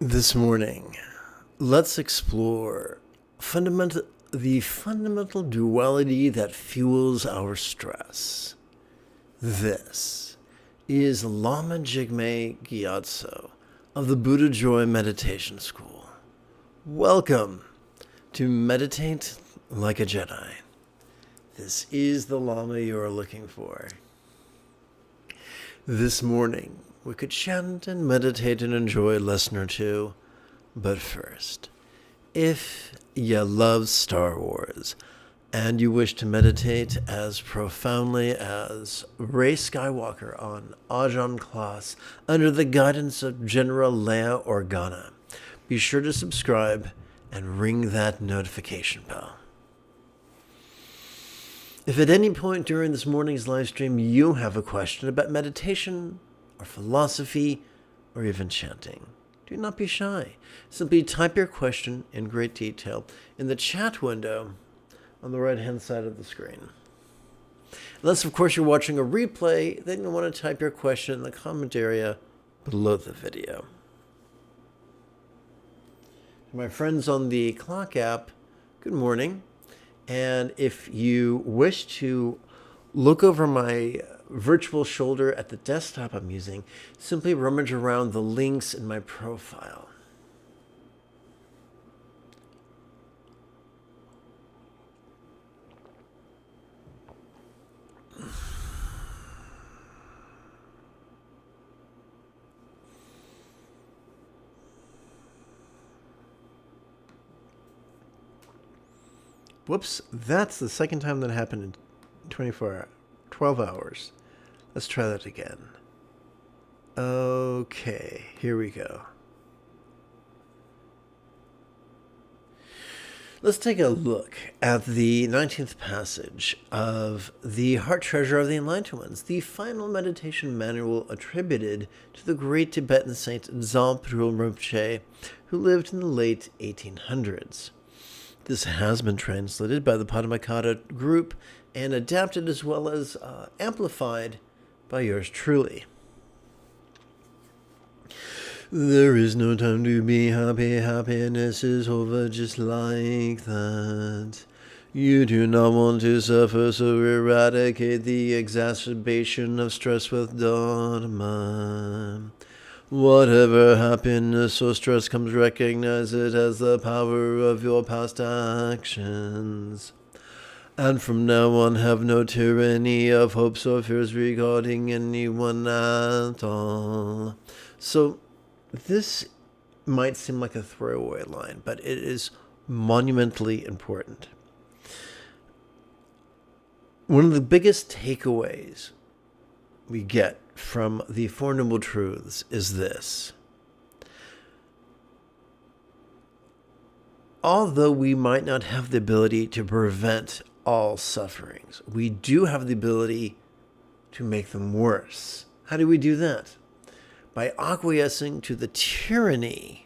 This morning, let's explore the fundamental duality that fuels our stress. This is Lama Jigme Gyatso of the Buddha Joy Meditation School. Welcome to Meditate Like a Jedi. This is the Lama you are looking for. This morning, we could chant and meditate and enjoy a lesson or two. But first, if you love Star Wars and you wish to meditate as profoundly as Rey Skywalker on Ajahn Class under the guidance of General Leia Organa, be sure to subscribe and ring that notification bell. If at any point during this morning's live stream you have a question about meditation or philosophy or even chanting, do not be shy. Simply type your question in great detail in the chat window on the right-hand side of the screen. Unless, of course, you're watching a replay, then you'll want to type your question in the comment area below the video. To my friends on the Clock app, good morning. And if you wish to look over my virtual shoulder at the desktop I'm using, simply rummage around the links in my profile. Whoops, that's the second time that happened in 12 hours. Let's try that again. Okay, here we go. Let's take a look at the 19th passage of the Heart Treasure of the Enlightened Ones, the final meditation manual attributed to the great Tibetan saint 2apr23, who lived in the late 1800s. This has been translated by the Padmakara group and adapted as well as amplified by yours truly. There is no time to be happy, happiness is over just like that. You do not want to suffer, so eradicate the exacerbation of stress with Dharma. Whatever happiness or stress comes, recognize it as the power of your past actions. And from now on, have no tyranny of hopes or fears regarding anyone at all. So, this might seem like a throwaway line, but it is monumentally important. One of the biggest takeaways we get from the Four Noble Truths is this. Although we might not have the ability to prevent all sufferings, we do have the ability to make them worse. How do we do that? By acquiescing to the tyranny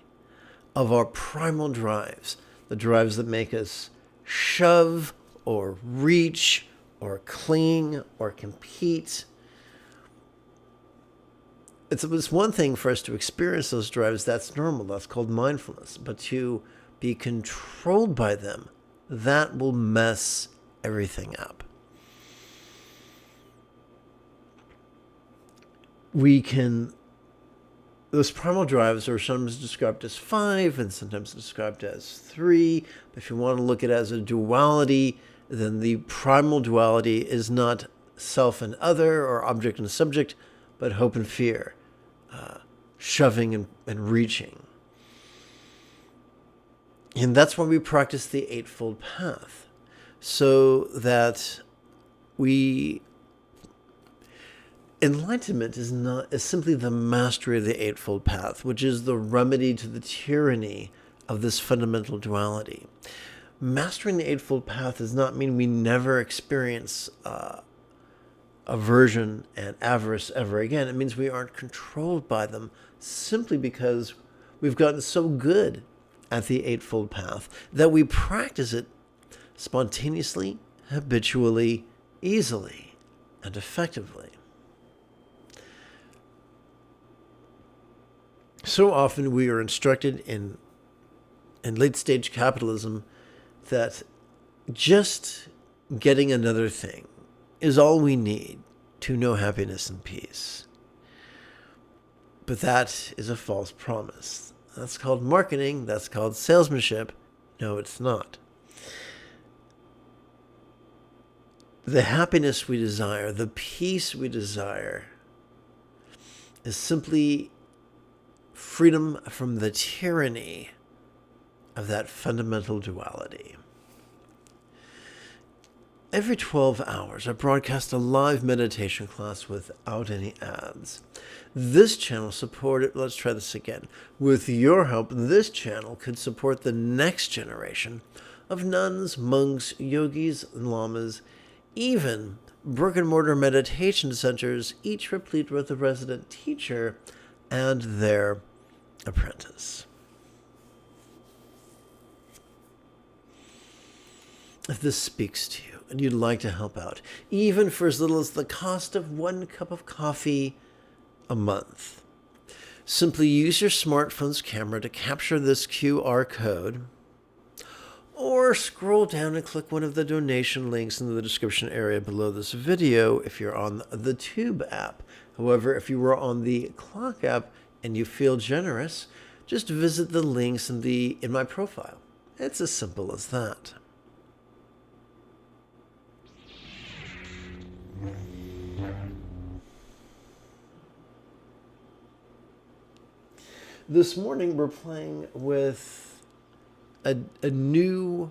of our primal drives, the drives that make us shove or reach or cling or compete. It's one thing for us to experience those drives, that's normal, that's called mindfulness. But to be controlled by them, that will mess everything up. Those primal drives are sometimes described as 5 and sometimes described as 3. But if you want to look at it as a duality, then the primal duality is not self and other or object and subject, but hope and fear. Shoving and reaching. And that's why we practice the Eightfold Path, so that enlightenment is simply the mastery of the Eightfold Path, which is the remedy to the tyranny of this fundamental duality. Mastering the Eightfold Path does not mean we never experience aversion and avarice ever again. It means we aren't controlled by them simply because we've gotten so good at the Eightfold Path that we practice it spontaneously, habitually, easily, and effectively. So often we are instructed in late-stage capitalism that just getting another thing is all we need to know happiness and peace. But that is a false promise. That's called marketing. That's called salesmanship. No, it's not. The happiness we desire, the peace we desire, is simply freedom from the tyranny of that fundamental duality. Every 12 hours, I broadcast a live meditation class without any ads. This channel supported, let's try this again. With your help, this channel could support the next generation of nuns, monks, yogis, and lamas, even brick-and-mortar meditation centers, each replete with a resident teacher and their apprentice. If this speaks to you and you'd like to help out, even for as little as the cost of 1 cup of coffee a month, simply use your smartphone's camera to capture this QR code, or scroll down and click one of the donation links in the description area below this video if you're on the Tube app. However, if you were on the Clock app and you feel generous, just visit the links in my profile. It's as simple as that. This morning we're playing with a new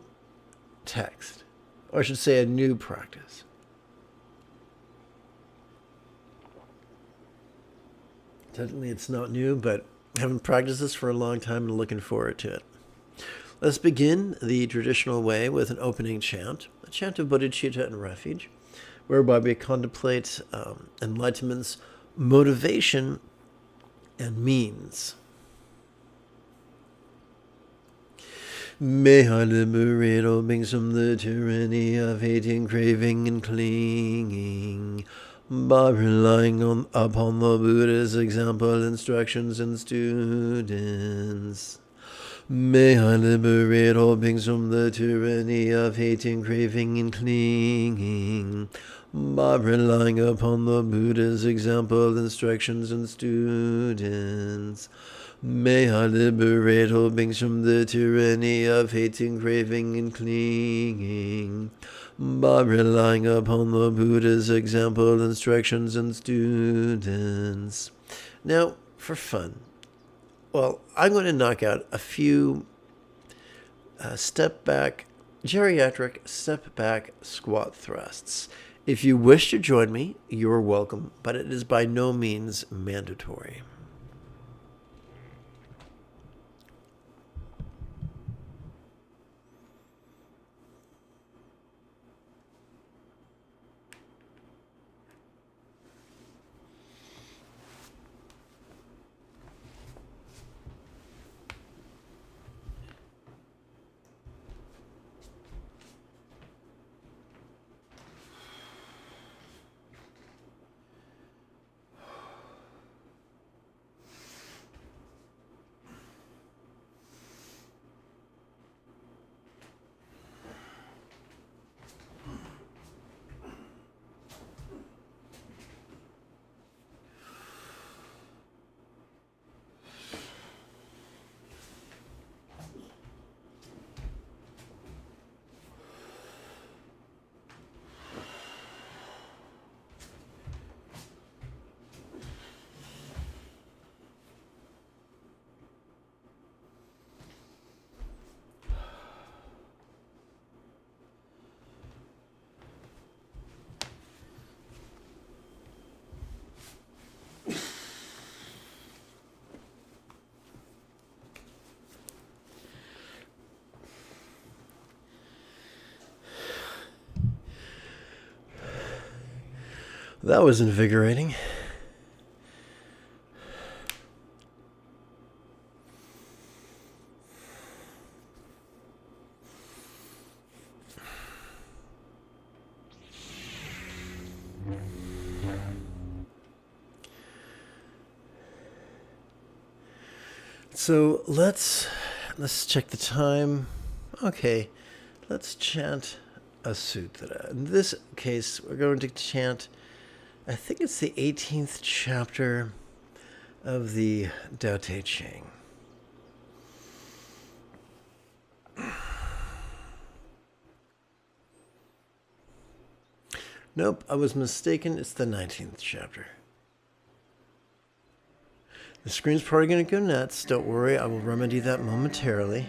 text, or I should say a new practice. Technically it's not new, but I haven't practiced this for a long time and looking forward to it. Let's begin the traditional way with an opening chant, a chant of bodhicitta and refuge, whereby we contemplate enlightenment's motivation and means. May I liberate all beings from the tyranny of hating, craving, and clinging, by relying upon the Buddha's example, instructions, and students. May I liberate all beings from the tyranny of hating, craving, and clinging, by relying upon the Buddha's example, instructions, and students. May I liberate all beings from the tyranny of hating, craving, and clinging, by relying upon the Buddha's example, instructions, and students. Now, for fun, I'm going to knock out a few geriatric step back squat thrusts. If you wish to join me, you're welcome, but it is by no means mandatory. That was invigorating. So let's check the time. Okay, let's chant a sutra. In this case, we're going to chant, I think it's the 18th chapter of the Tao Te Ching. Nope, I was mistaken. It's the 19th chapter. The screen's probably going to go nuts. Don't worry, I will remedy that momentarily.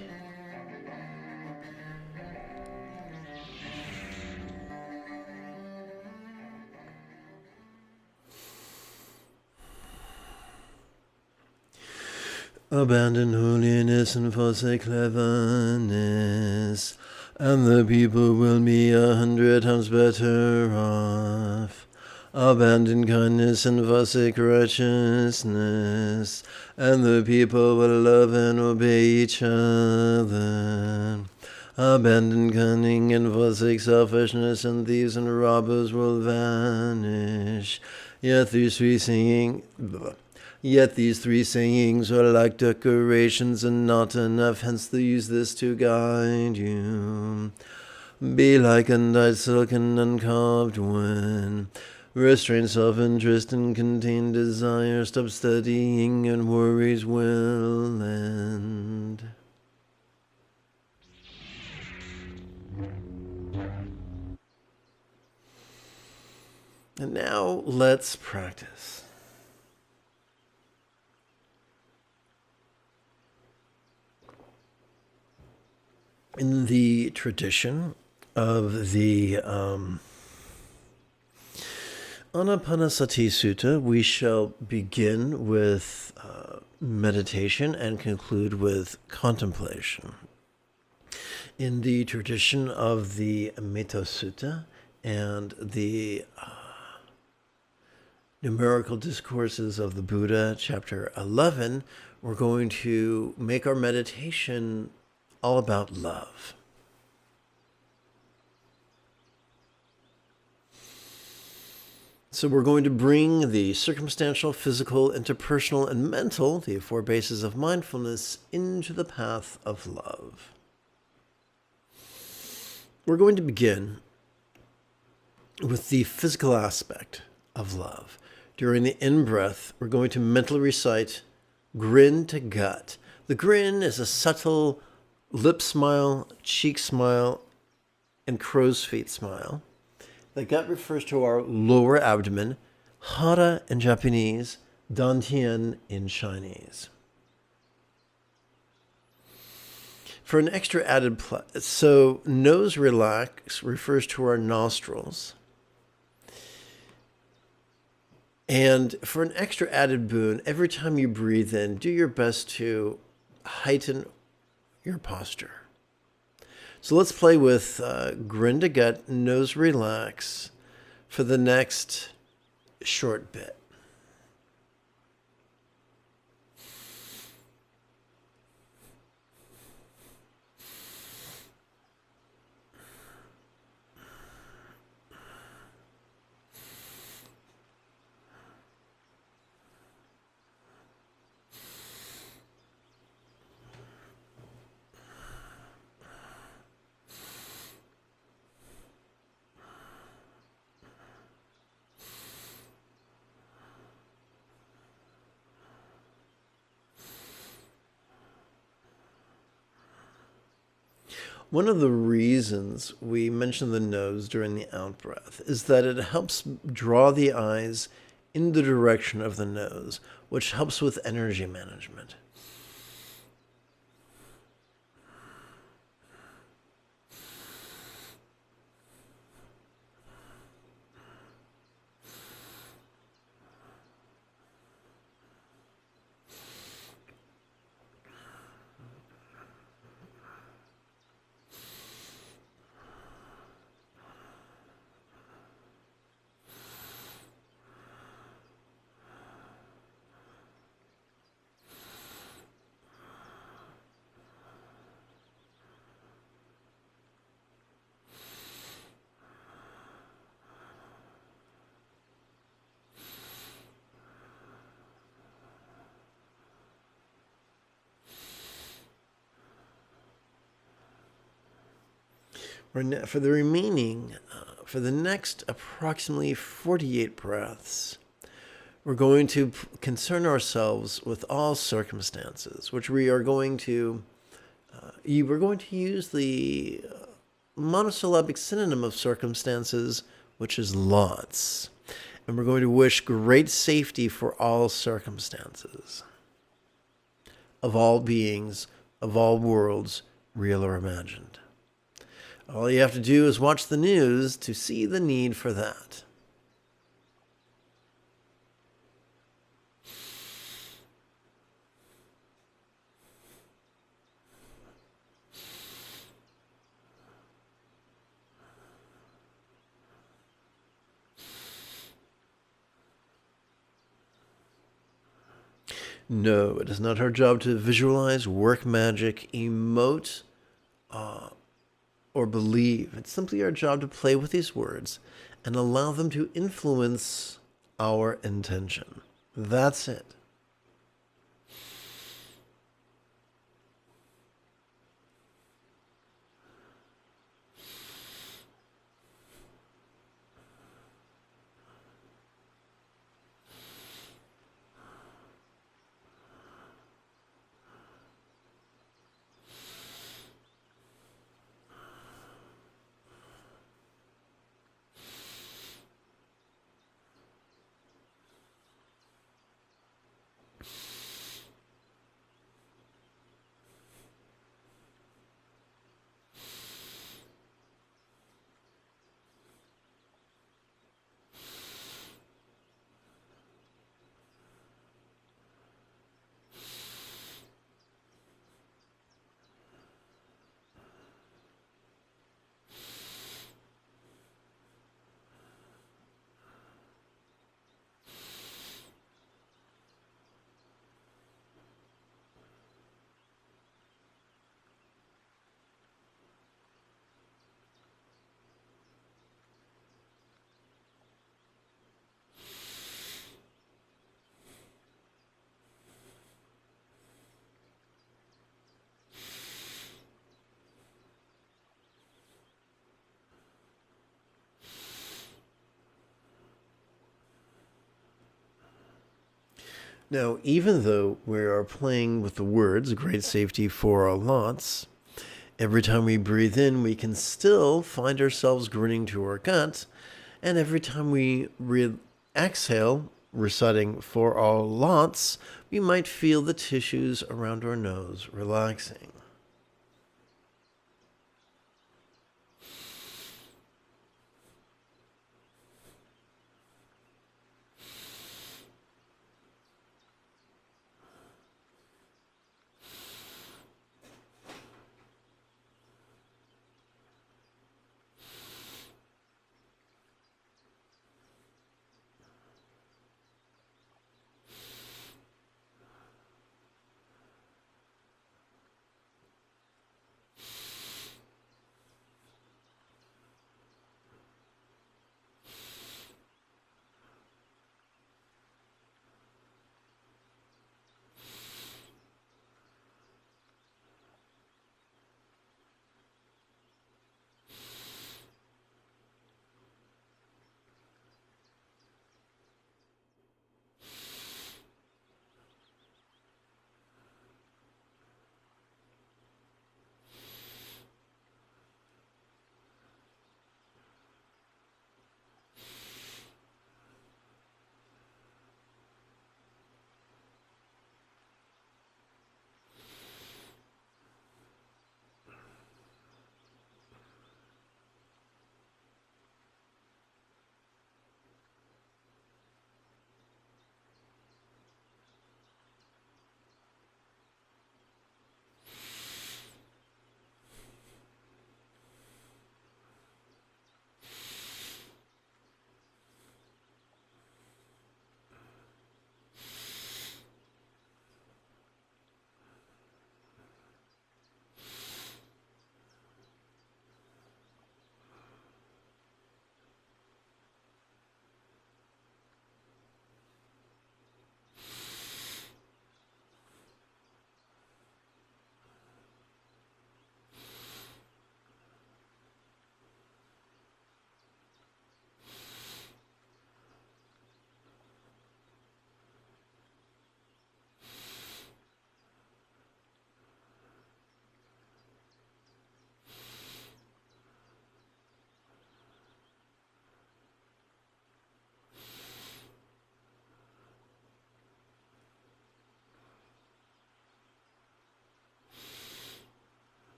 Abandon holiness and forsake cleverness, and the people will be 100 times better off. Abandon kindness and forsake righteousness, and the people will love and obey each other. Abandon cunning and forsake selfishness, and thieves and robbers will vanish. Yet these three sayings are like decorations and not enough, hence use this to guide you. Be like undyed silk and uncarved wood. Restrain self-interest and contain desire. Stop studying and worries will end. And now let's practice. In the tradition of the Anapanasati Sutta, we shall begin with meditation and conclude with contemplation. In the tradition of the Metta Sutta and the numerical discourses of the Buddha, chapter 11, we're going to make our meditation all about love. So we're going to bring the circumstantial, physical, interpersonal, and mental, the four bases of mindfulness, into the path of love. We're going to begin with the physical aspect of love. During the in-breath, we're going to mentally recite grin to gut. The grin is a subtle lip smile, cheek smile, and crow's feet smile. The gut refers to our lower abdomen, hara in Japanese, dantian in Chinese. For an extra added so nose relax refers to our nostrils. And for an extra added boon, every time you breathe in, do your best to heighten your posture. So let's play with grin to gut, nose relax for the next short bit. One of the reasons we mention the nose during the out-breath is that it helps draw the eyes in the direction of the nose, which helps with energy management. For the remaining, for the next approximately 48 breaths, we're going to concern ourselves with all circumstances, which we are going to, we're going to use the monosyllabic synonym of circumstances, which is lots. And we're going to wish great safety for all circumstances, of all beings, of all worlds, real or imagined. All you have to do is watch the news to see the need for that. No, it is not our job to visualize, work magic, emote, or believe. It's simply our job to play with these words and allow them to influence our intention. That's it. Now, even though we are playing with the words, great safety for our lots, every time we breathe in, we can still find ourselves grinning to our gut. And every time we exhale, reciting for our lots, we might feel the tissues around our nose relaxing.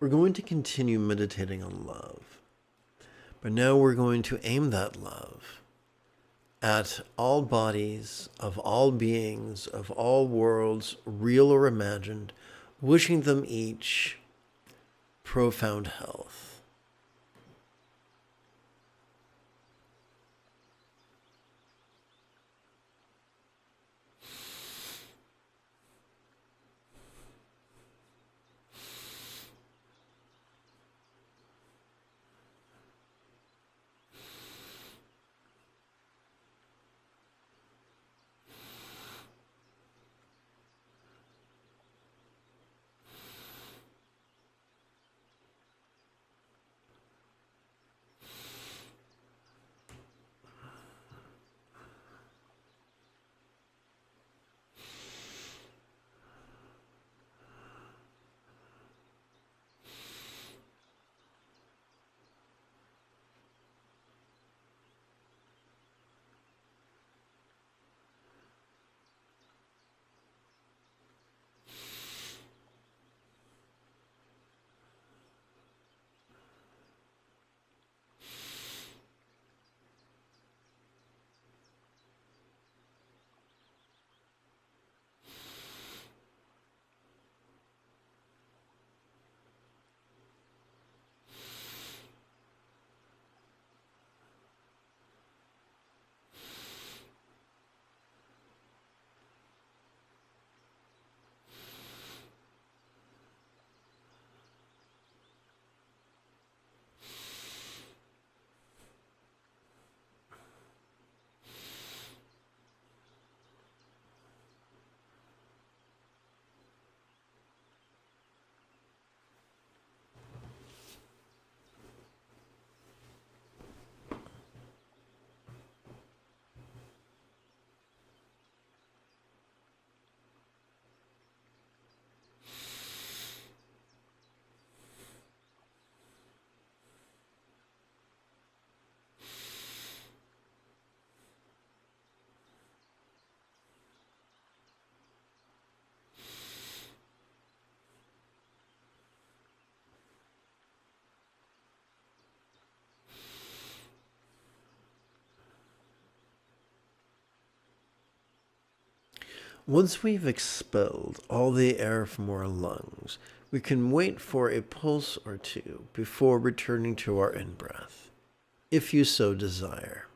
We're going to continue meditating on love, but now we're going to aim that love at all bodies, of all beings, of all worlds, real or imagined, wishing them each profound health. Once we've expelled all the air from our lungs, we can wait for a pulse or two before returning to our in-breath, if you so desire.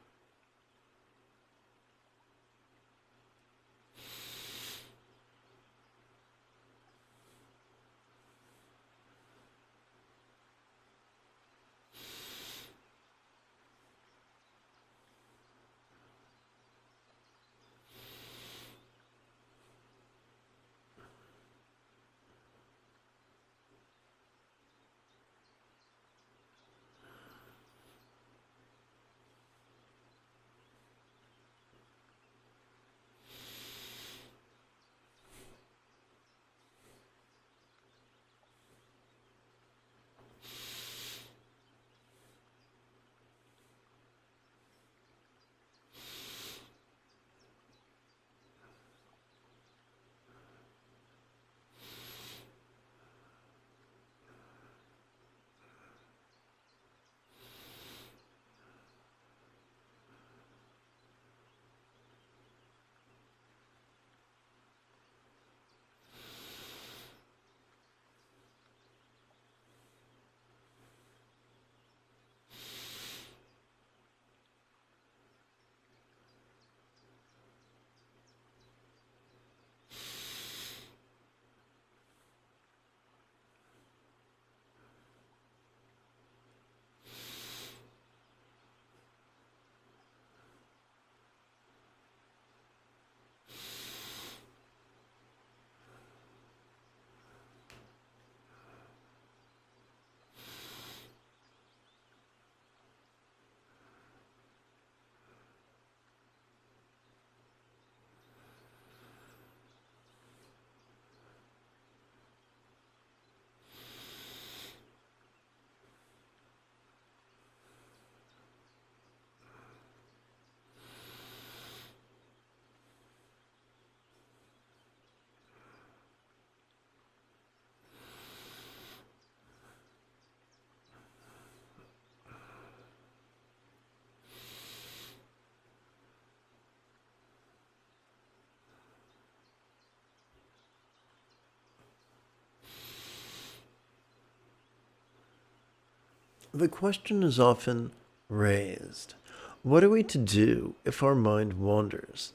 The question is often raised, what are we to do if our mind wanders?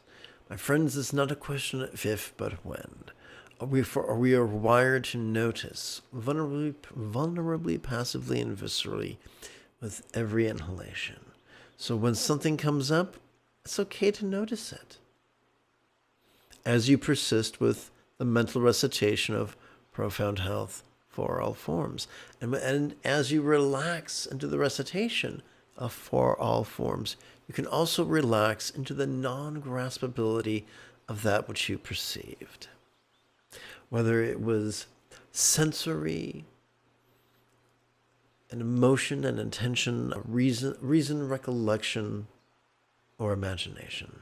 My friends, it's not a question of if, but when. We are wired to notice, vulnerably, passively, and viscerally with every inhalation. So when something comes up, it's okay to notice it. As you persist with the mental recitation of profound health for all forms, and as you relax into the recitation of for all forms, you can also relax into the non-graspability of that which you perceived. Whether it was sensory, an emotion, an intention, a reason, recollection, or imagination.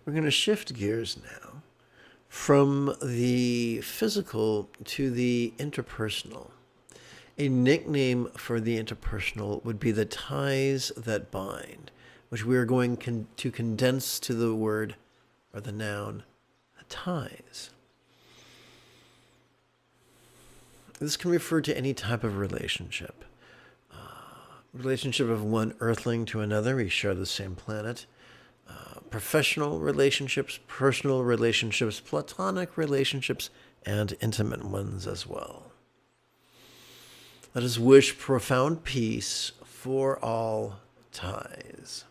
We're going to shift gears now from the physical to the interpersonal. A nickname for the interpersonal would be the ties that bind, which we are going to condense to the word or the noun ties. This can refer to any type of relationship. Relationship of one earthling to another, we share the same planet. Professional relationships, personal relationships, platonic relationships, and intimate ones as well. Let us wish profound peace for all ties.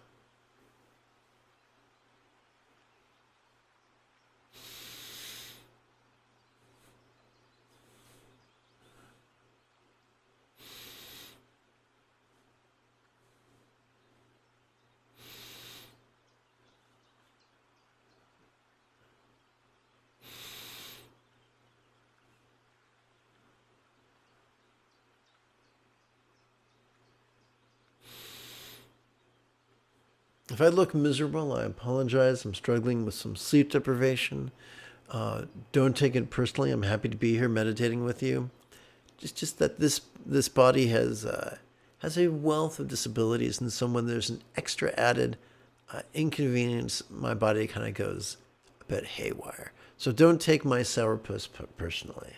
If I look miserable, I apologize. I'm struggling with some sleep deprivation. Don't take it personally. I'm happy to be here meditating with you. Just that this body has a wealth of disabilities, and so when there's an extra added inconvenience, my body kind of goes a bit haywire. So don't take my sourpuss personally.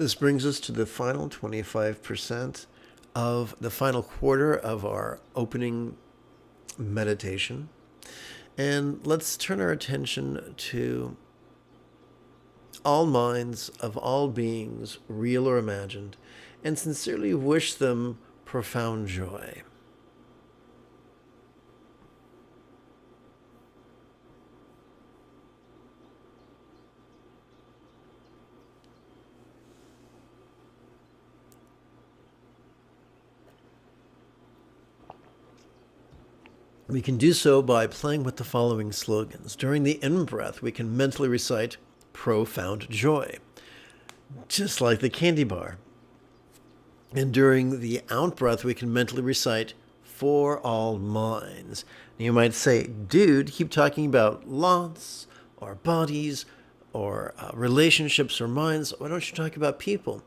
This brings us to the final 25% of the final quarter of our opening meditation. And let's turn our attention to all minds of all beings, real or imagined, and sincerely wish them profound joy. We can do so by playing with the following slogans. During the in-breath, we can mentally recite profound joy, just like the candy bar. And during the out-breath, we can mentally recite for all minds. And you might say, dude, keep talking about lots or bodies or relationships or minds. Why don't you talk about people?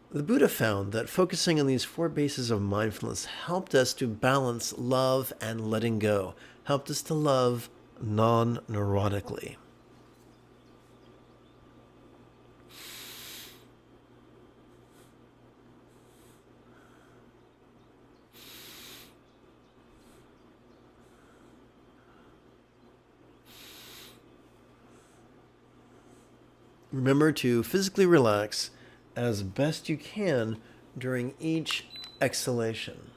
The Buddha found that focusing on these 4 bases of mindfulness helped us to balance love and letting go, helped us to love non-neurotically. Remember to physically relax as best you can during each exhalation.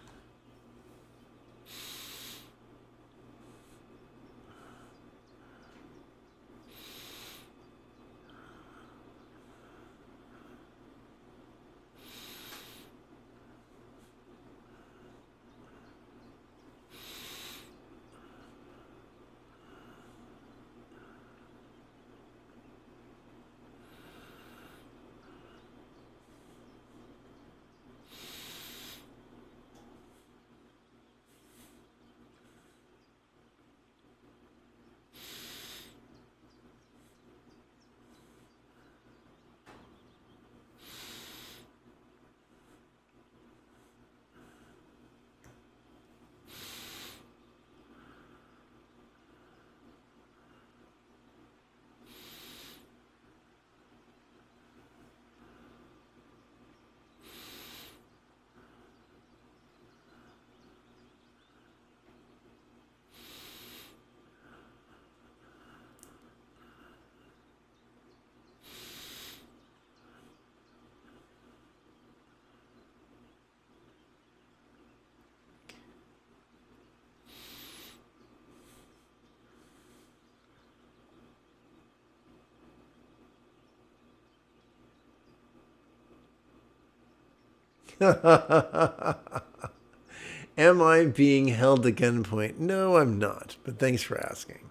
Am I being held at gunpoint? No, I'm not, but thanks for asking.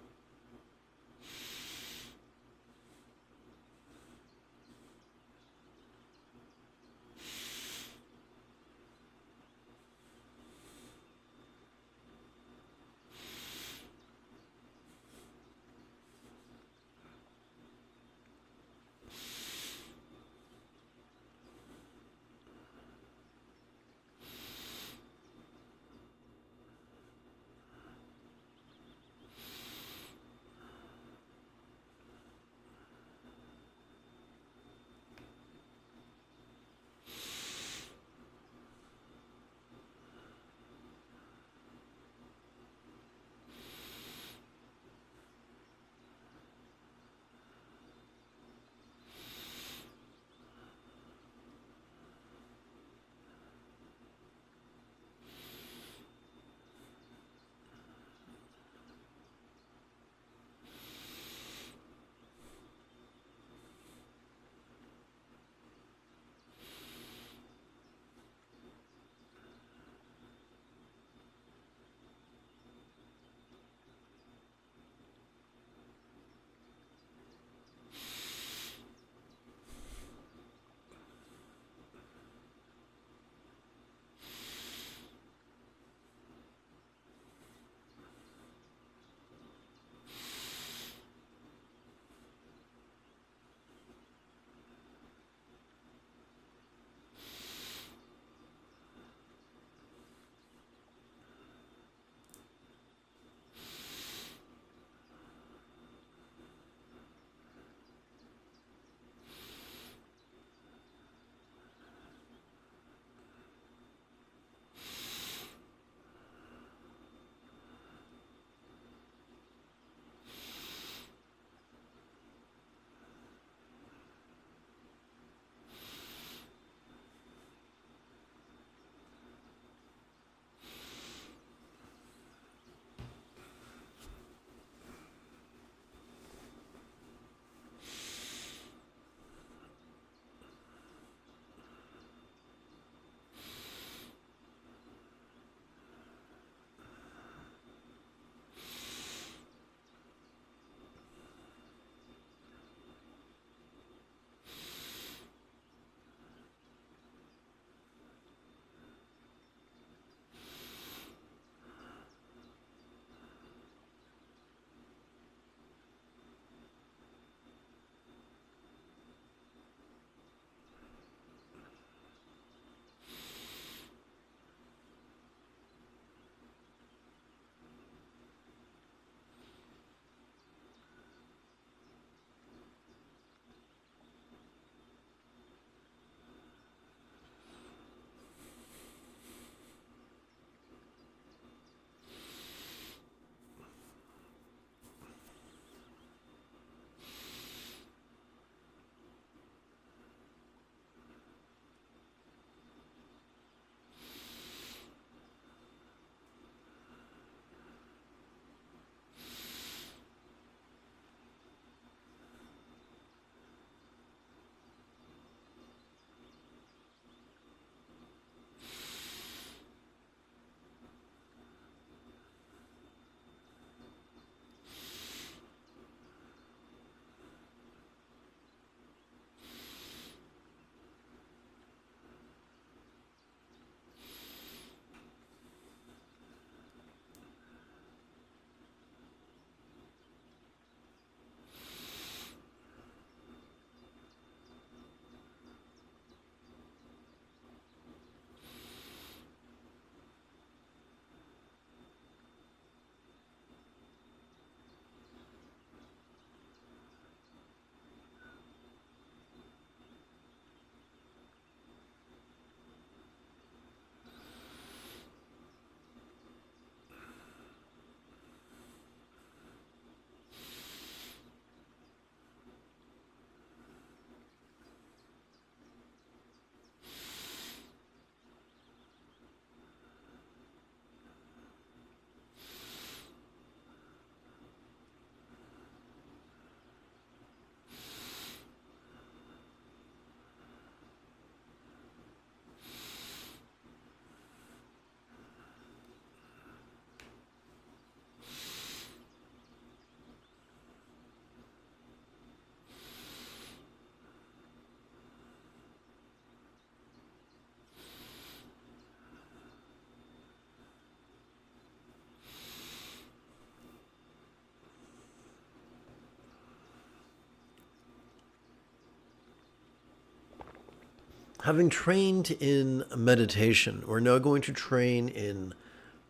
Having trained in meditation, we're now going to train in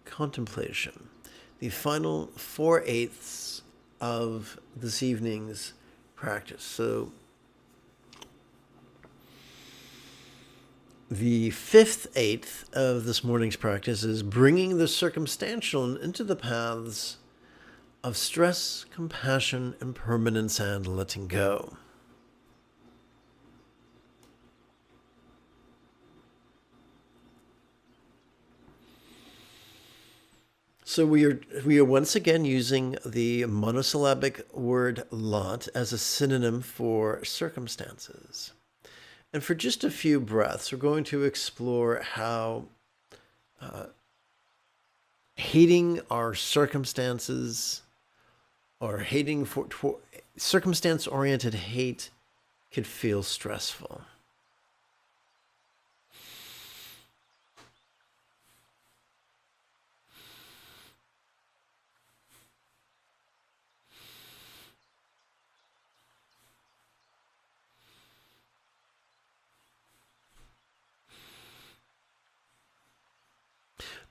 contemplation. The final 4/8 of this evening's practice. So the 5/8 of this morning's practice is bringing the circumstantial into the paths of stress, compassion, impermanence, and letting go. So we are once again using the monosyllabic word lot as a synonym for circumstances. And for just a few breaths, we're going to explore how hating our circumstances or hating for circumstance-oriented hate could feel stressful.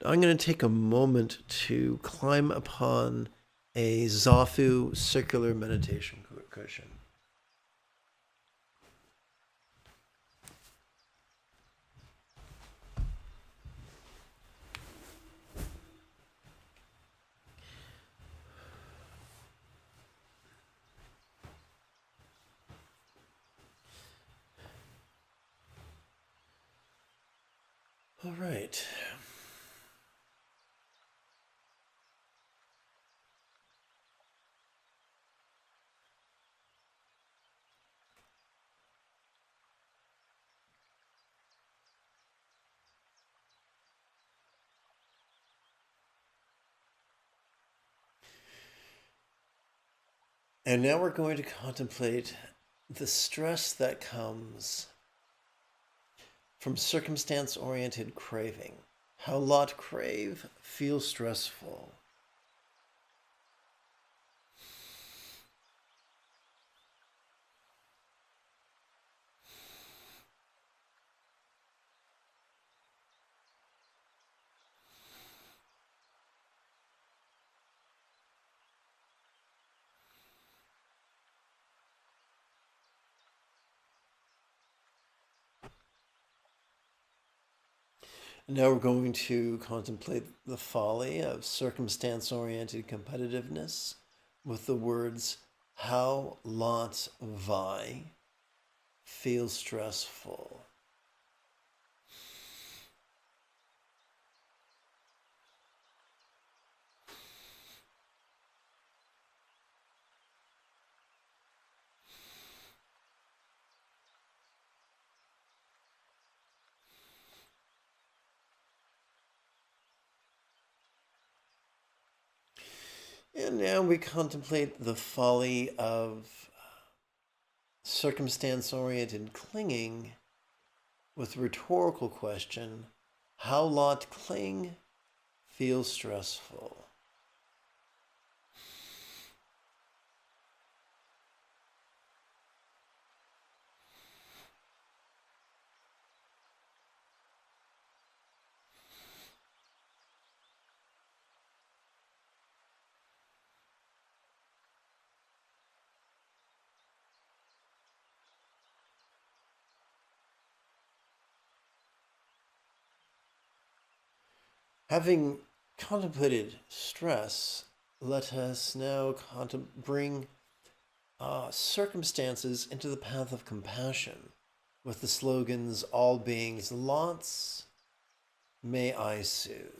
Now I'm going to take a moment to climb upon a Zafu circular meditation cushion. All right. And now we're going to contemplate the stress that comes from circumstance-oriented craving. How lot crave feels stressful. Now we're going to contemplate the folly of circumstance-oriented competitiveness with the words, how lot vie feels stressful. And now we contemplate the folly of circumstance-oriented clinging with the rhetorical question, how lot cling feels stressful. Having contemplated stress, let us now bring circumstances into the path of compassion with the slogans, all beings lots, may I soothe.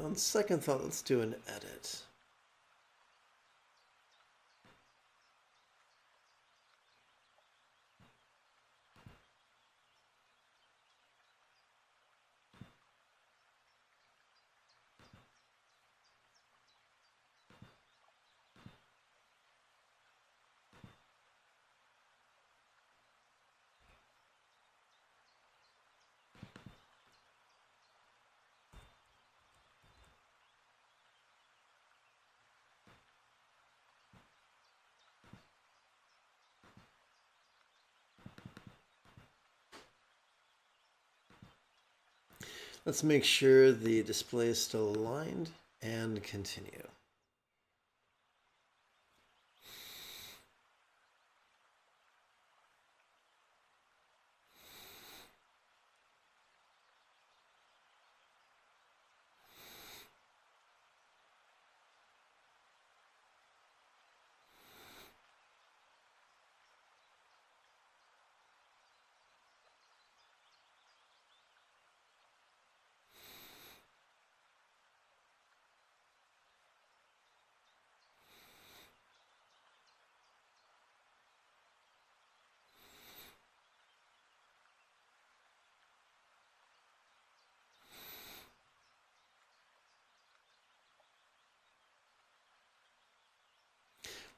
On second thought, let's do an edit. Let's make sure the display is still aligned and continue.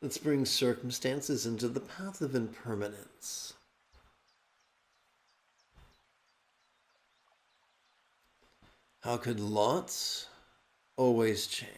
Let's bring circumstances into the path of impermanence. How could lots always change?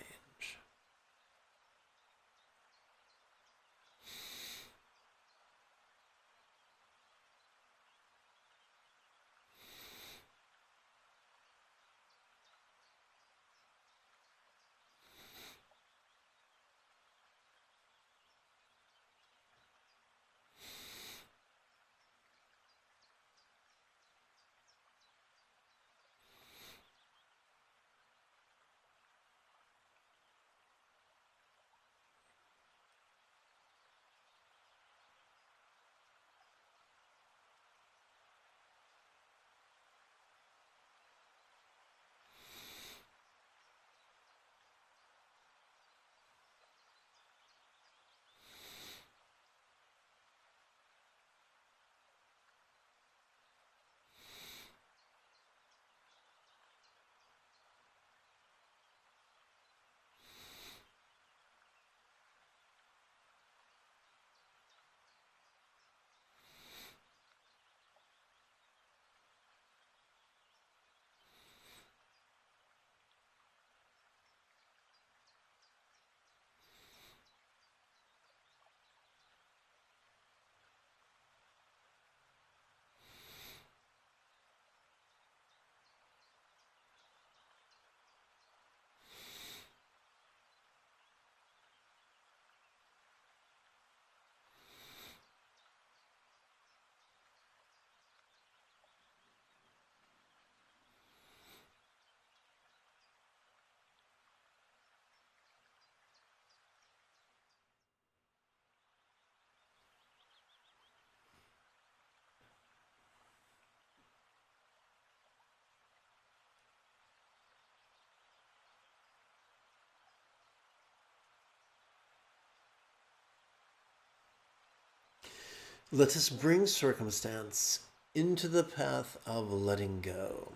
Let us bring circumstance into the path of letting go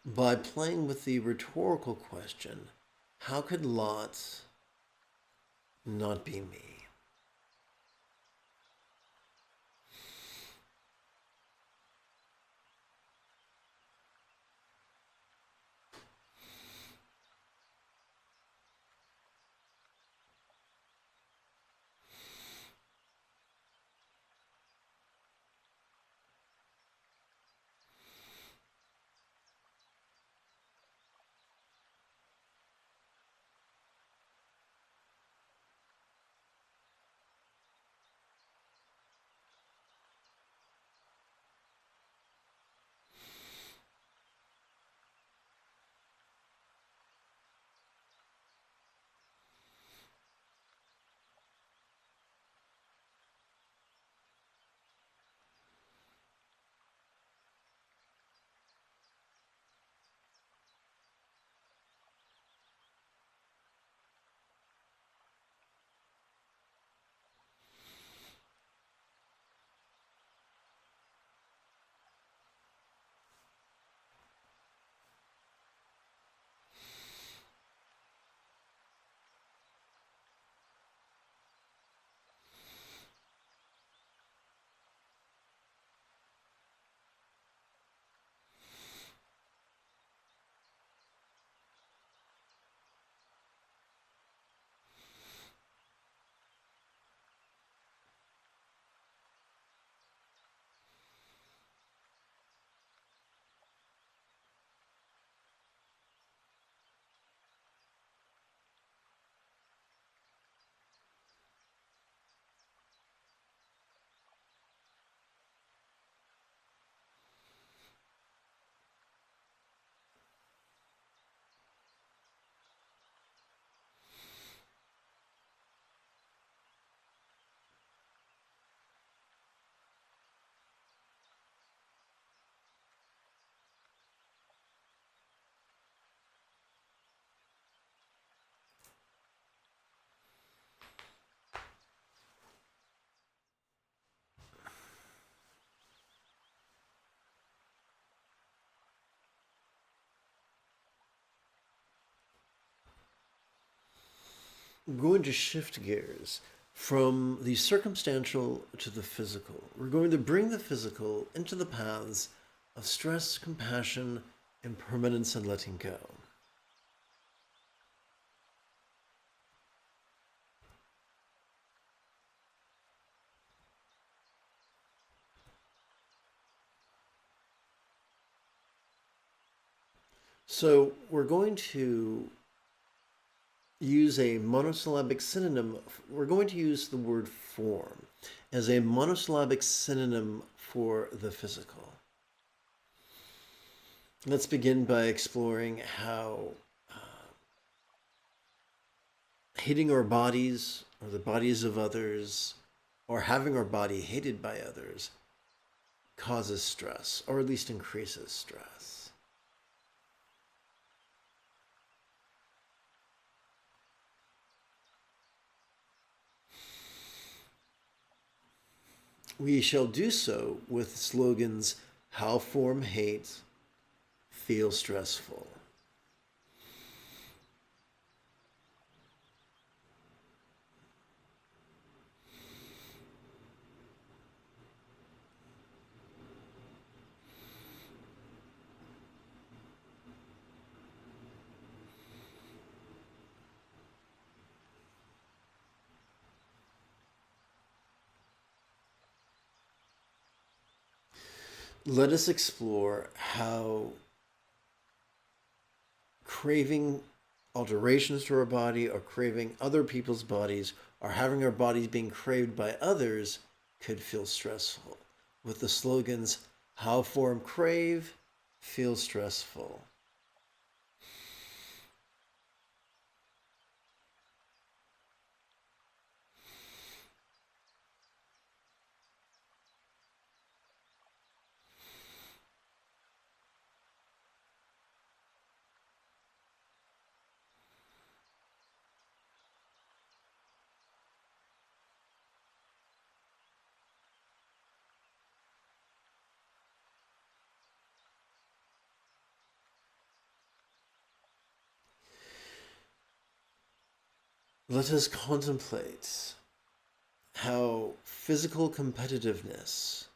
by playing with the rhetorical question, how could Lot not be me? we're going to shift gears from the circumstantial to the physical. We're going to bring the physical into the paths of stress, compassion, impermanence, and letting go. So we're going to use a monosyllabic synonym. We're going to use the word form as a monosyllabic synonym for the physical. Let's begin by exploring how hating our bodies or the bodies of others, or having our body hated by others, causes stress, or at least increases stress. We shall do so with slogans, how form hate, feel stressful. Let us explore how craving alterations to our body or craving other people's bodies or having our bodies being craved by others could feel stressful. With the slogans, how form crave, feel stressful. Let us contemplate how physical competitiveness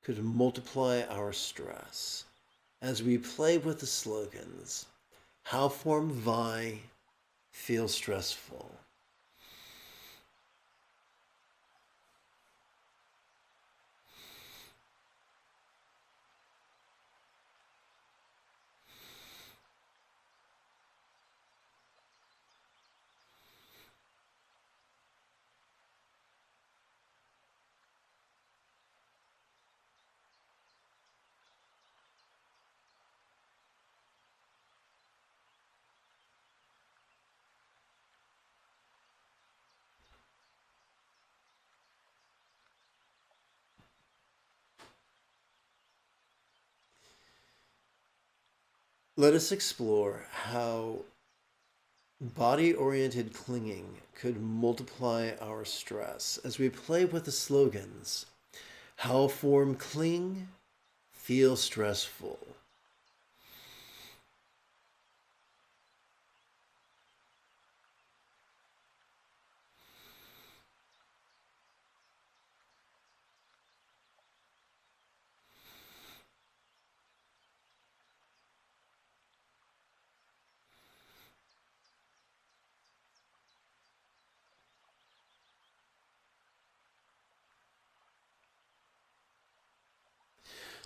could multiply our stress as we play with the slogans, how form vie, feel stressful. Let us explore how body-oriented clinging could multiply our stress as we play with the slogans, how form cling, feel stressful.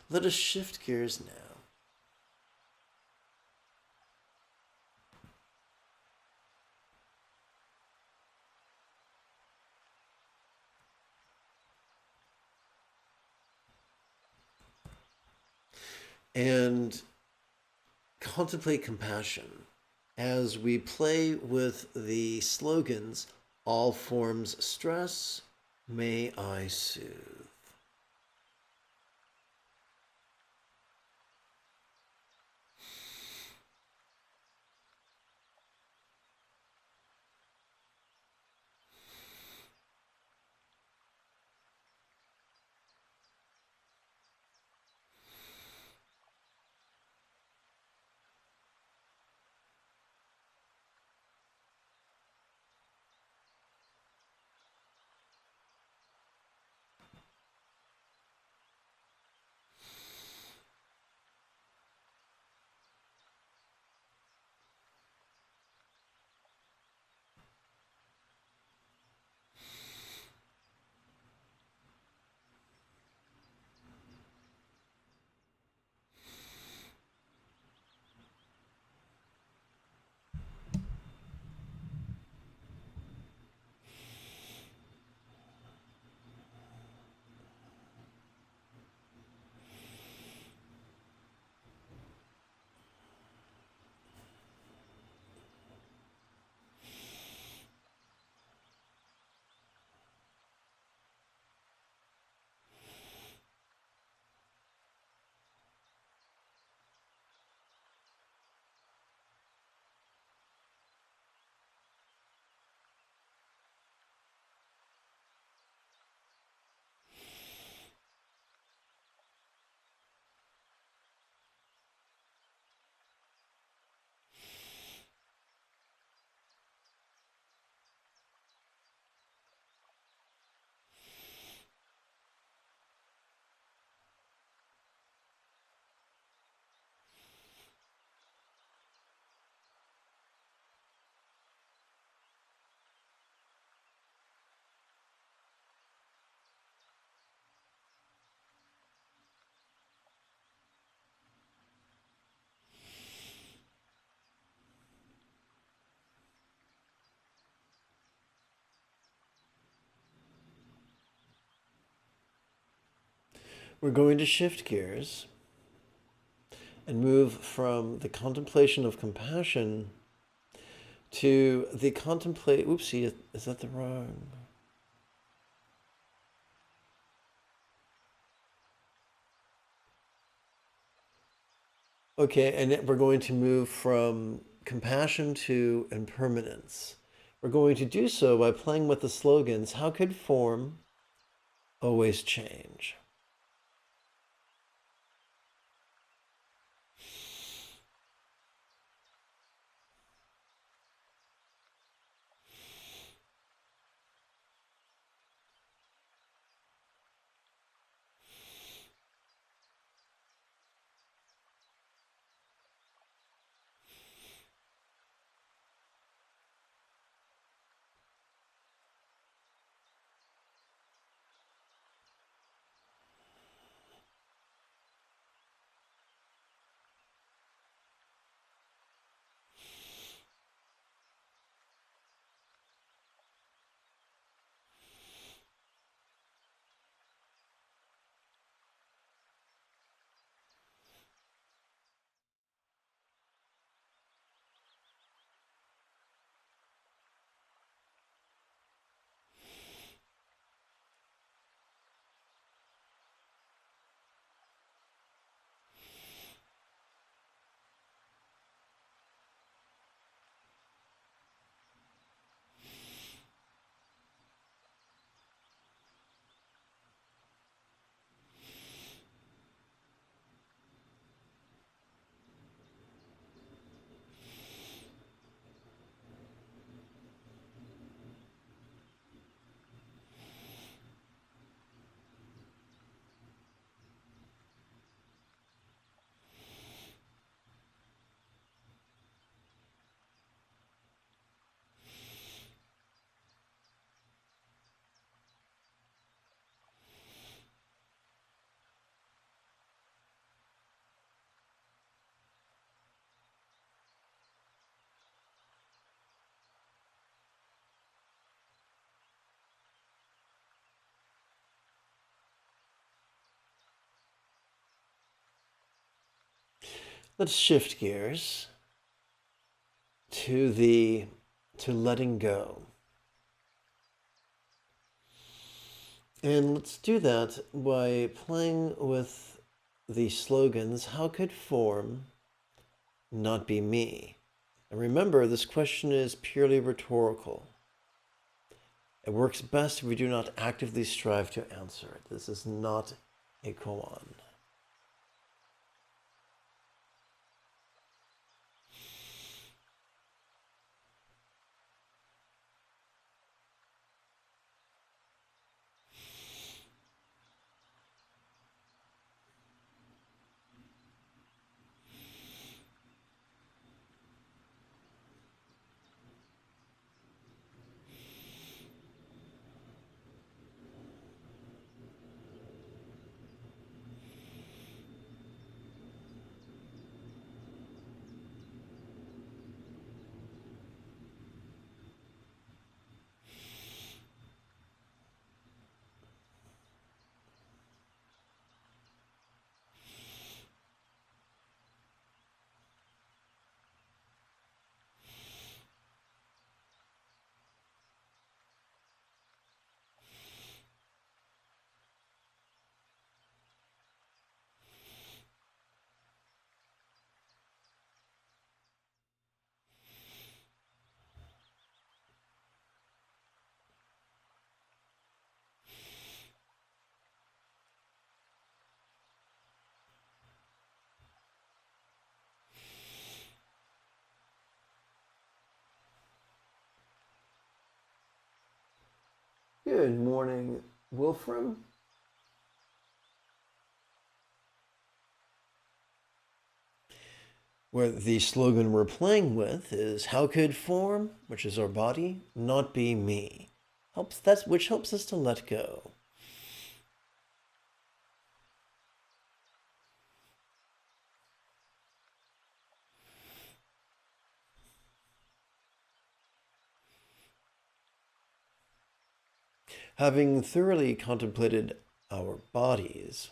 Let us shift gears now and contemplate compassion as we play with the slogans, all forms stress, may I soothe. We're going to shift gears and move from the contemplation of compassion to the contemplate. Oopsie, is that the wrong? Okay, and we're going to move from compassion to impermanence. We're going to do so by playing with the slogans, how could form always change? Let's shift gears to letting go. And let's do that by playing with the slogans, how could form not be me? And remember, this question is purely rhetorical. It works best if we do not actively strive to answer it. This is not a koan. Good morning, Wolfram. Where the slogan we're playing with is, how could form, which is our body, not be me? Which helps us to let go. Having thoroughly contemplated our bodies,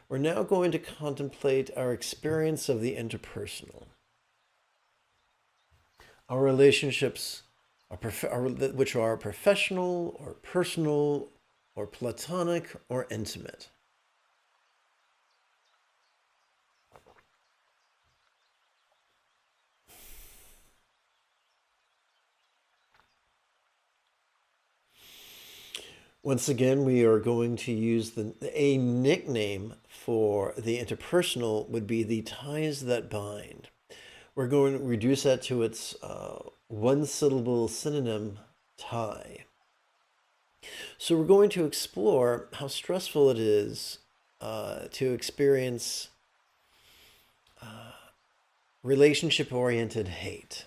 We're now going to contemplate our experience of the interpersonal. Our relationships, which are professional or personal or platonic or intimate. Once again, we are going to use a nickname for the interpersonal would be the ties that bind. We're going to reduce that to its one-syllable synonym, tie. So we're going to explore how stressful it is to experience relationship-oriented hate.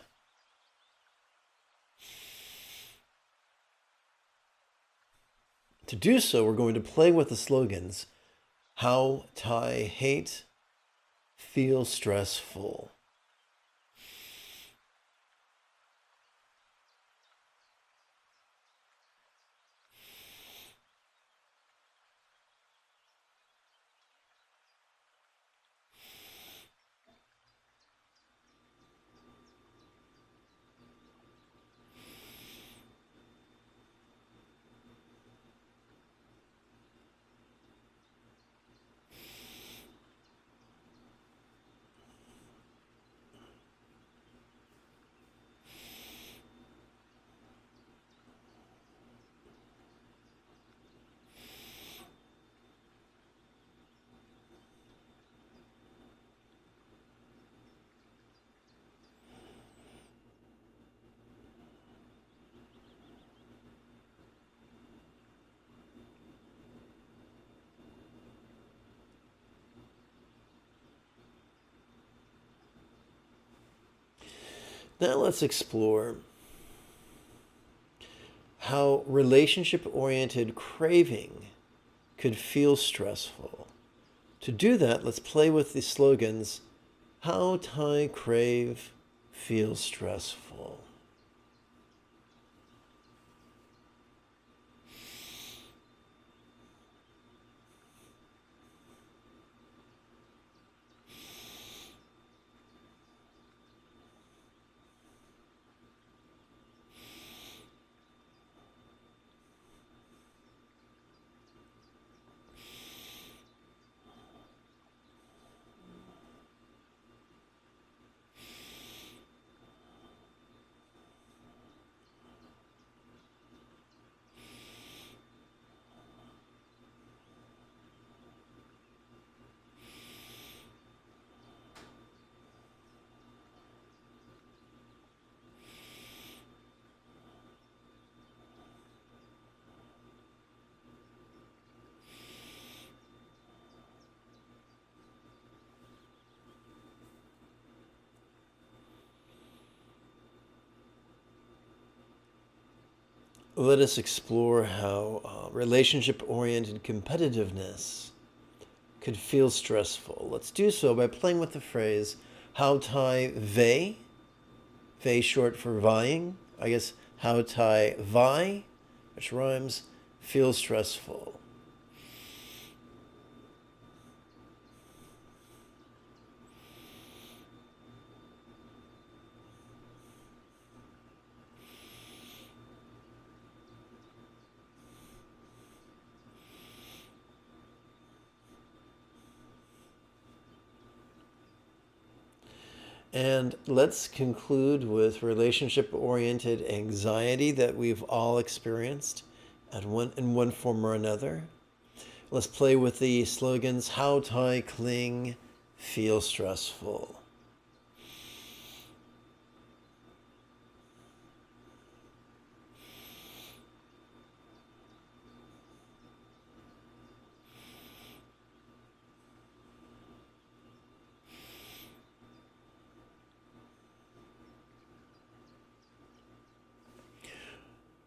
To do so, we're going to play with the slogans, how tie hate feels stressful. Now let's explore how relationship-oriented craving could feel stressful. To do that, let's play with the slogans, how tie crave feels stressful. Let us explore how relationship-oriented competitiveness could feel stressful. Let's do so by playing with the phrase, how tie vie, vie short for vying, I guess how tie vie, which rhymes, feels stressful. And let's conclude with relationship-oriented anxiety that we've all experienced in one form or another. Let's play with the slogans, how tie cling feel stressful.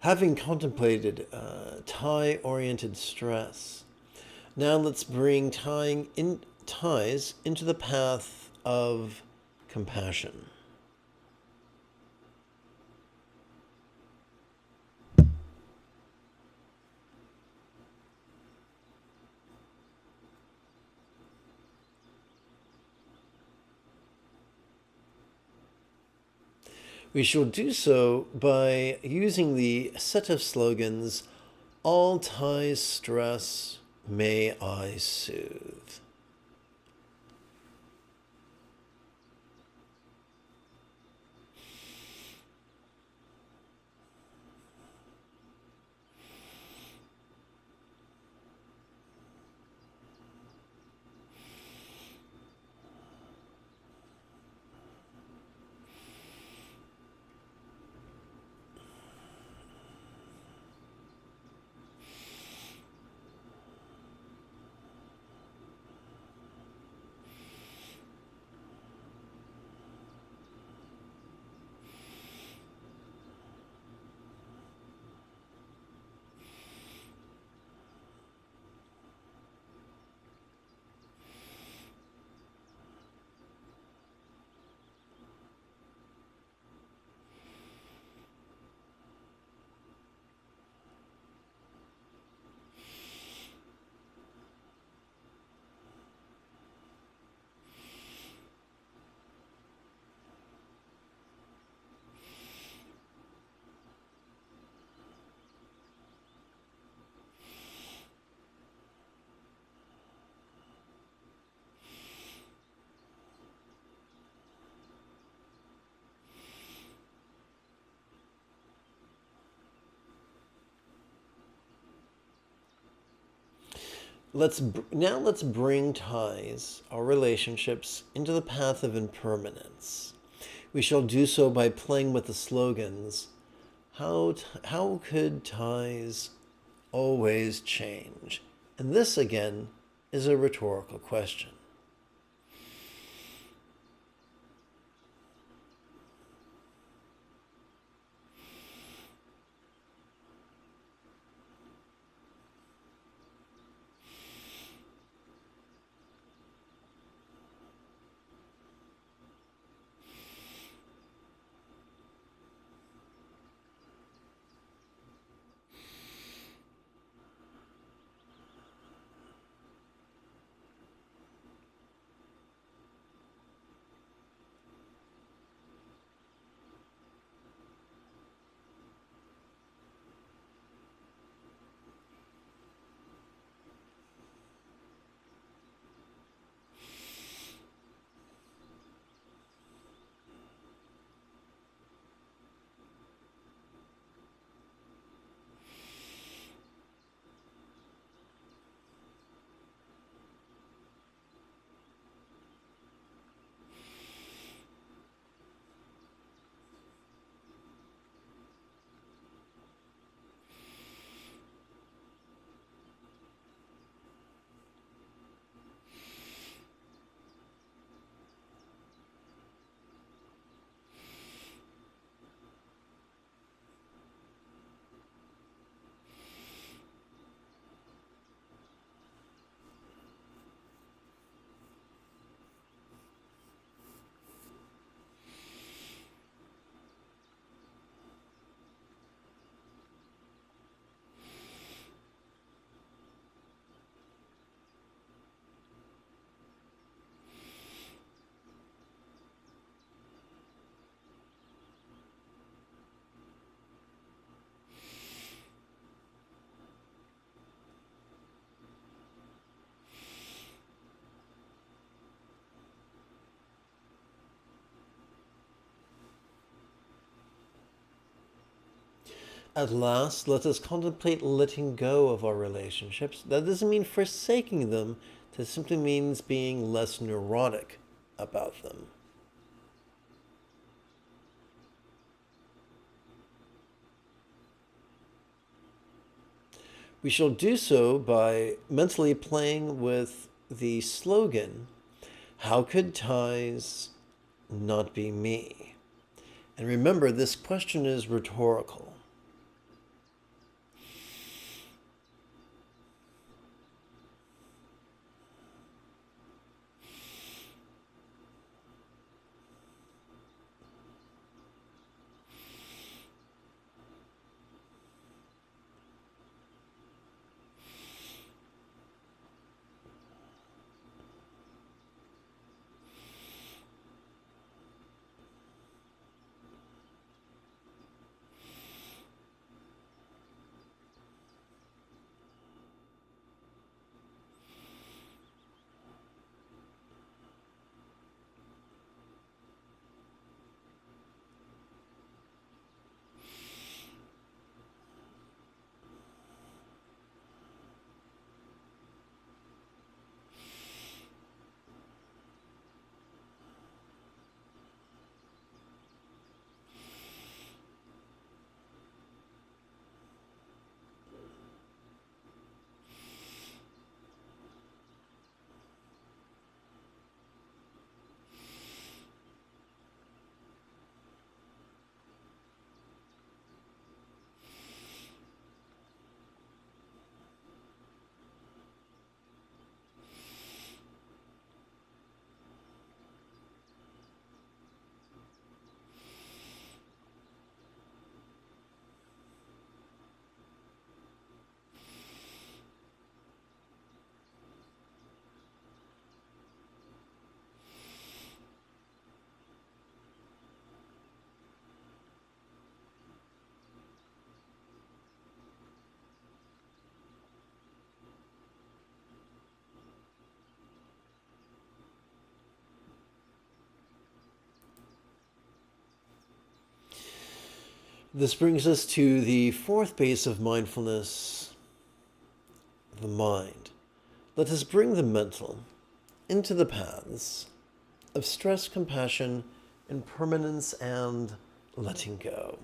Having contemplated tie-oriented stress, now let's bring ties into the path of compassion. We shall do so by using the set of slogans, all ties stress, may I soothe. Let's bring ties, our relationships, into the path of impermanence. We shall do so by playing with the slogans. How could ties always change? And this, again, is a rhetorical question. At last, let us contemplate letting go of our relationships. That doesn't mean forsaking them. That simply means being less neurotic about them. We shall do so by mentally playing with the slogan, how could ties not be me? And remember, this question is rhetorical. This brings us to the fourth base of mindfulness, the mind. Let us bring the mental into the paths of stress, compassion, impermanence, and letting go.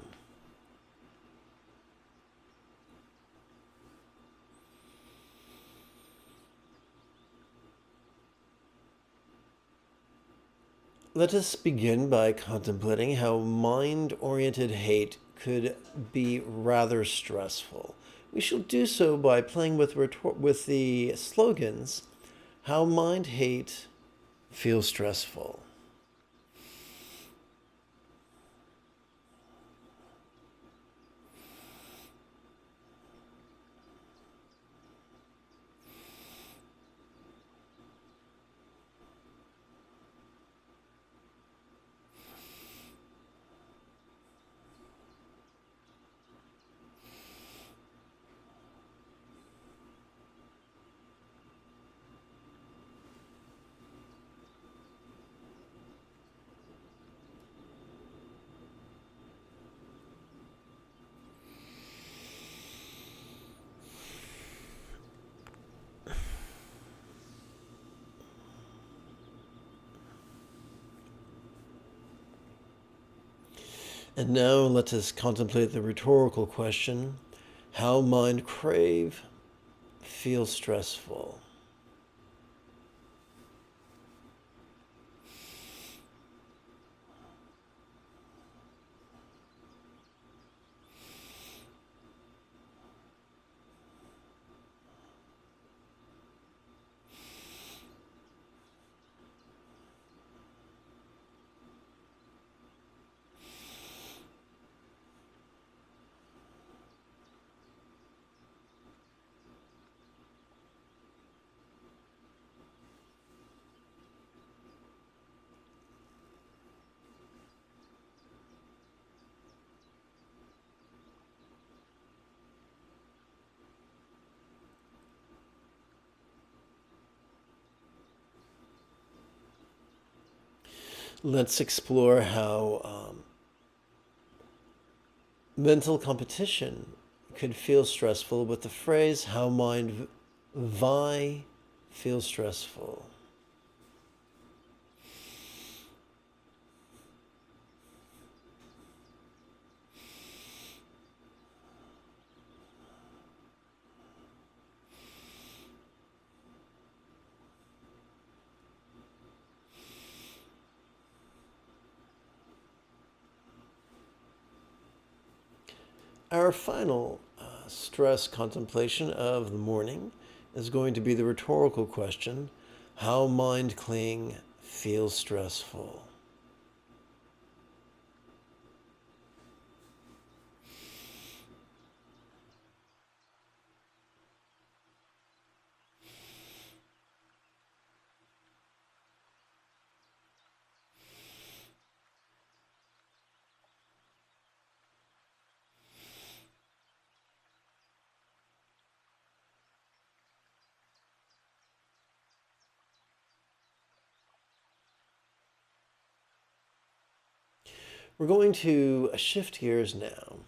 Let us begin by contemplating how mind-oriented hate could be rather stressful. We shall do so by playing with the slogans, how mind hate feels stressful. And now let us contemplate the rhetorical question, how mind crave feels stressful. Let's explore how mental competition could feel stressful with the phrase, how mind vie feels stressful. Our final stress contemplation of the morning is going to be the rhetorical question, how mind cling feels stressful. We're going to shift gears now.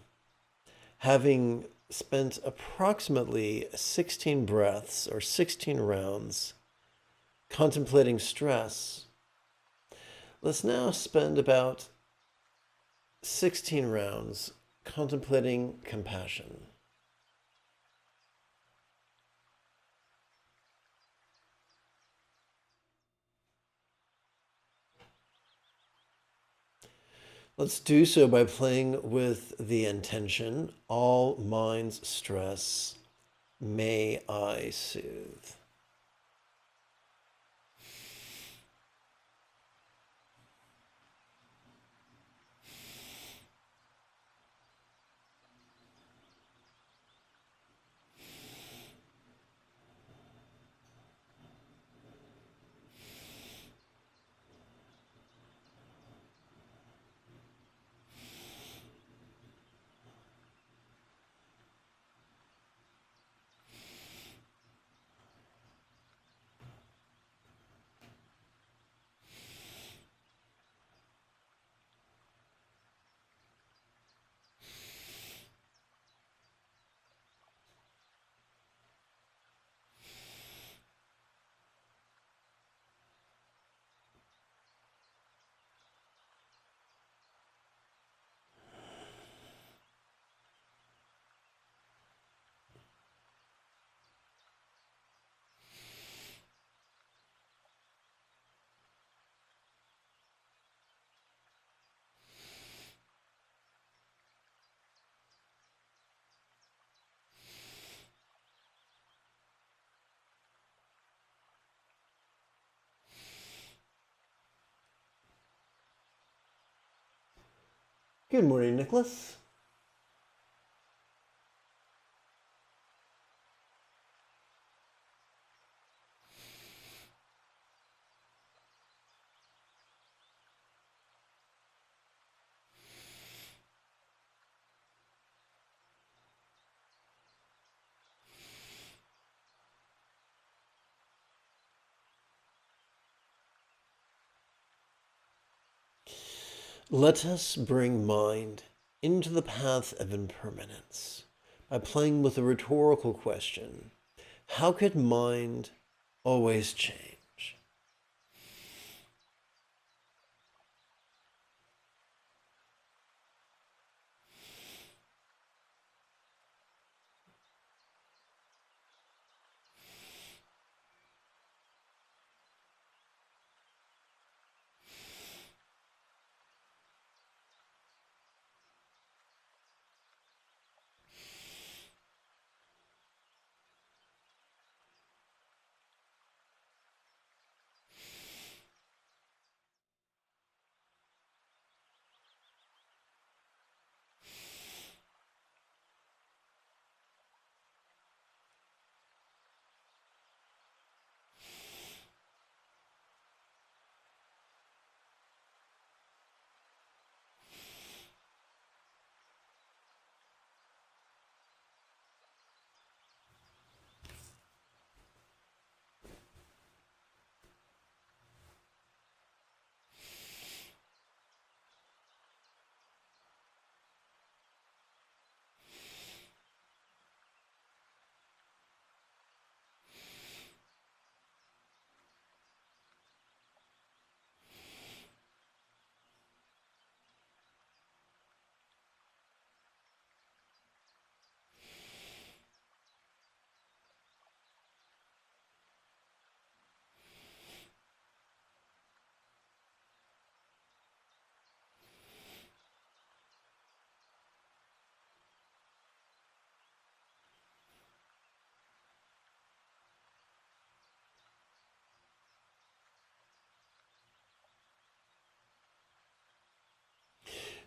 Having spent approximately 16 breaths or 16 rounds contemplating stress, let's now spend about 16 rounds contemplating compassion. Let's do so by playing with the intention, all mind's stress, may I soothe. Good morning, Nicholas. Let us bring mind into the path of impermanence by playing with a rhetorical question. How could mind always change?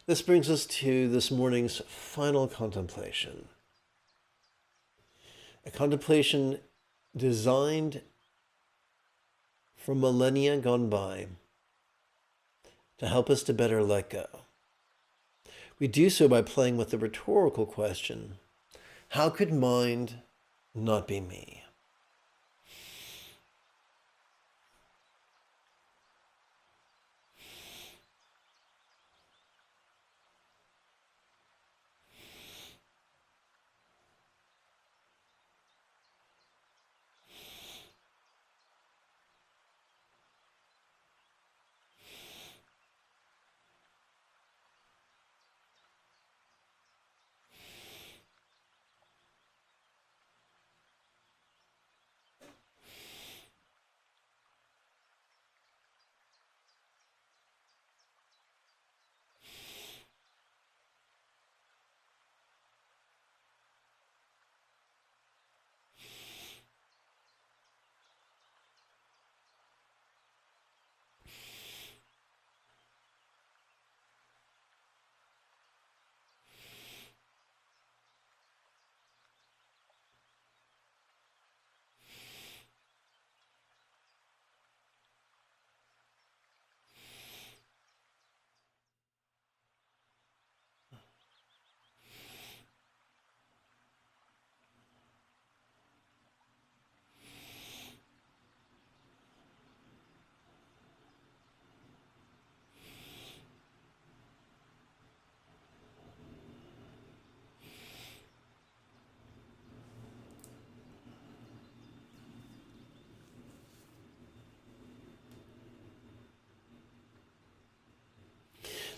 This brings us to this morning's final contemplation. A contemplation designed for millennia gone by to help us to better let go. We do so by playing with the rhetorical question, how could mind not be me?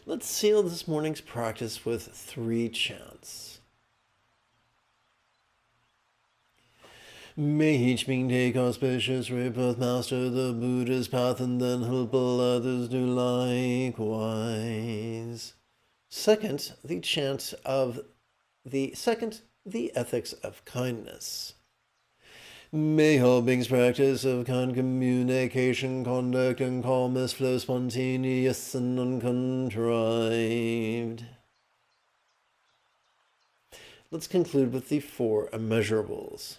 Let's seal this morning's practice with 3 chants. May each being take auspicious rebirth, master the Buddha's path, and then help others do likewise. Second, the chant of the ethics of kindness. May all beings practice of kind communication, conduct, and calmness flow spontaneous and uncontrived. let's conclude with the 4 immeasurables.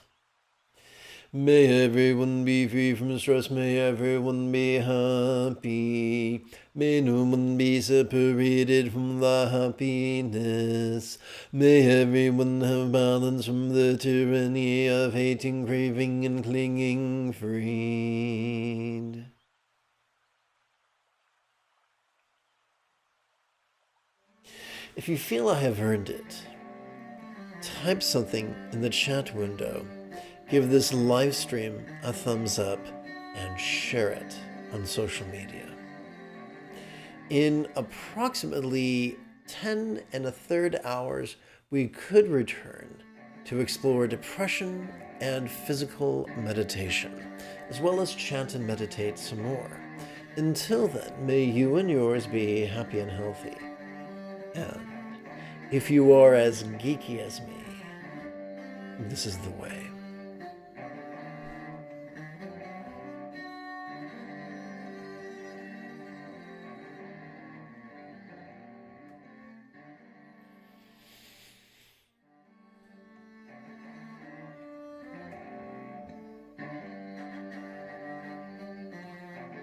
May everyone be free from stress, may everyone be happy. May no one be separated from the happiness. May everyone have balance from the tyranny of hating, craving, and clinging, freed. If you feel I have earned it, type something in the chat window. Give this live stream a thumbs up and share it on social media. In approximately 10 1/3 hours, we could return to explore depression and physical meditation, as well as chant and meditate some more. Until then, may you and yours be happy and healthy. And if you are as geeky as me, this is the way.